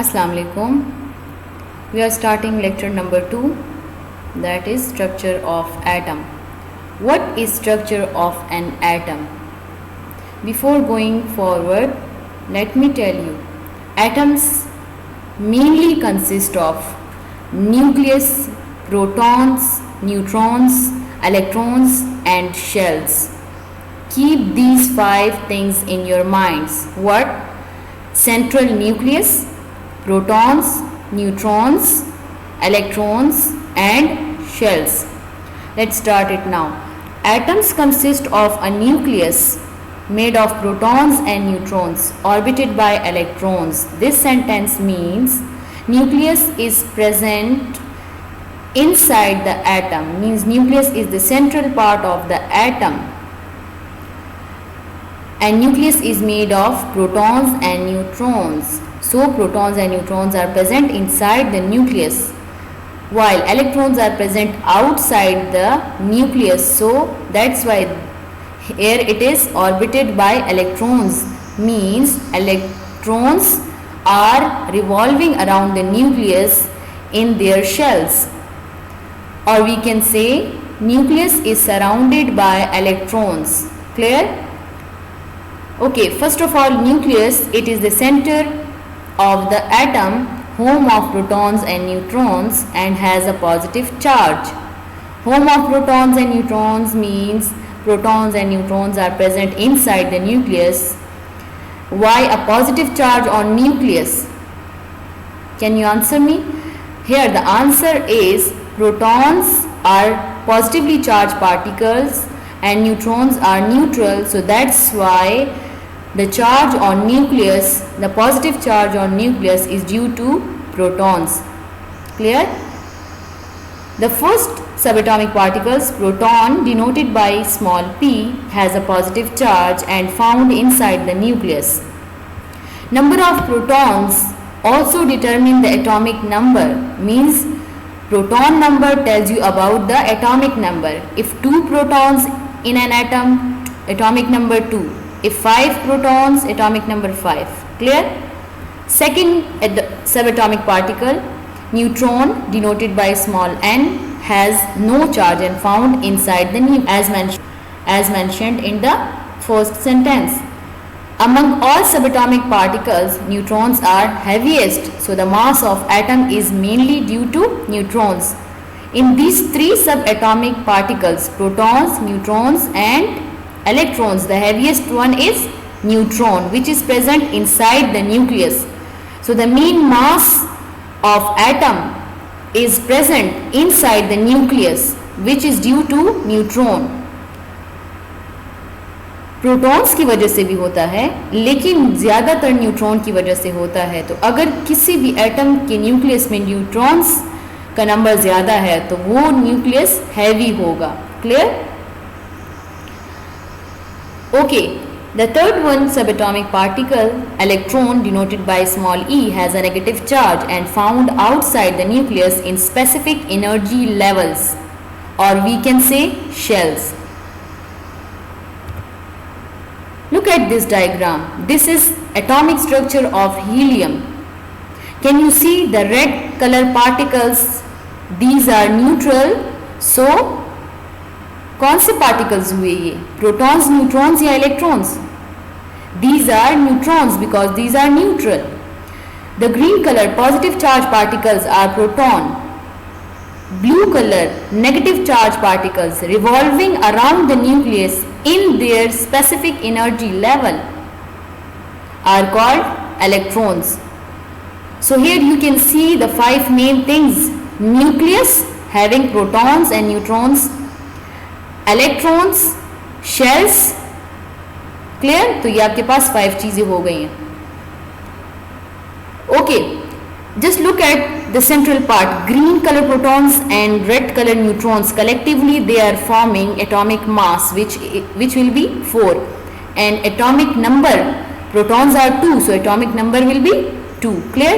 Assalamu alaikum. We are starting lecture number 2, that is structure of atom. What is structure of an atom? Before going forward, let me tell you, atoms mainly consist of nucleus, protons, neutrons, electrons and shells. Keep these 5 things in your minds. What? Central nucleus, protons, neutrons, electrons and shells. Let's start it now. Atoms consist of a nucleus made of protons and neutrons orbited by electrons. This sentence means nucleus is present inside the atom, means nucleus is the central part of the atom, and nucleus is made of protons and neutrons. So protons and neutrons are present inside the nucleus, while electrons are present outside the nucleus. So that's why here it is orbited by electrons, means electrons are revolving around the nucleus in their shells, or we can say nucleus is surrounded by electrons. Clear? Okay, first of all, nucleus, it is the center of the atom, home of protons and neutrons, and has a positive charge. Home of protons and neutrons means protons and neutrons are present inside the nucleus. Why a positive charge on nucleus? Can you answer me? Here the answer is protons are positively charged particles and neutrons are neutral, so that's why the charge on nucleus, the positive charge on nucleus is due to protons. Clear? The first subatomic particles, proton, denoted by small p, has a positive charge and found inside the nucleus. Number of protons also determine the atomic number, means proton number tells you about the atomic number. If 2 protons in an atom, atomic number 2. If 5 protons, atomic number 5. Clear? Second subatomic particle, neutron, denoted by small n, has no charge and found inside the nucleus, as mentioned in the first sentence. Among all subatomic particles, neutrons are heaviest, so the mass of atom is mainly due to neutrons. In these 3 subatomic particles, protons, neutrons and electrons, the heaviest one is neutron, which is present inside the nucleus. So the mean mass of atom is present inside the nucleus, which is due to neutron. Protons की वजह से भी होता है, लेकिन ज़्यादातर neutron की वजह से होता है. तो अगर किसी भी एटम के न्यूक्लियस में न्यूट्रॉन्स का नंबर ज़्यादा है तो वो न्यूक्लियस हैवी होगा. Clear? Okay, the third one, subatomic particle, electron, denoted by small e, has a negative charge and found outside the nucleus in specific energy levels, or we can say shells. Look at this diagram. This is atomic structure of helium. Can you see the red color particles? These are neutral. So कौन से particles हुए ये? Protons, neutrons या electrons? These are neutrons because these are neutral. The green colour positive charge particles are proton. Blue colour negative charge particles revolving around the nucleus in their specific energy level are called electrons. So here you can see the 5 main things: nucleus having protons and neutrons, electrons, shells. Clear? तो ये आपके पास 5 चीज़ें हो गई हैं. Okay, just look at the central part. Green color protons and red color neutrons, collectively they are forming atomic mass which will be 4, and atomic number, protons are 2, so atomic number will be 2. Clear?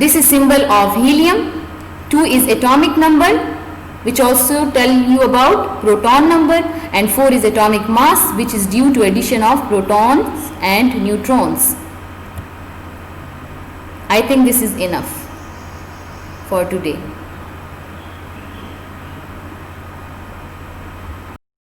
This is symbol of helium. 2 is atomic number, which also tell you about proton number, and 4 is atomic mass, which is due to addition of protons and neutrons. I think this is enough for today.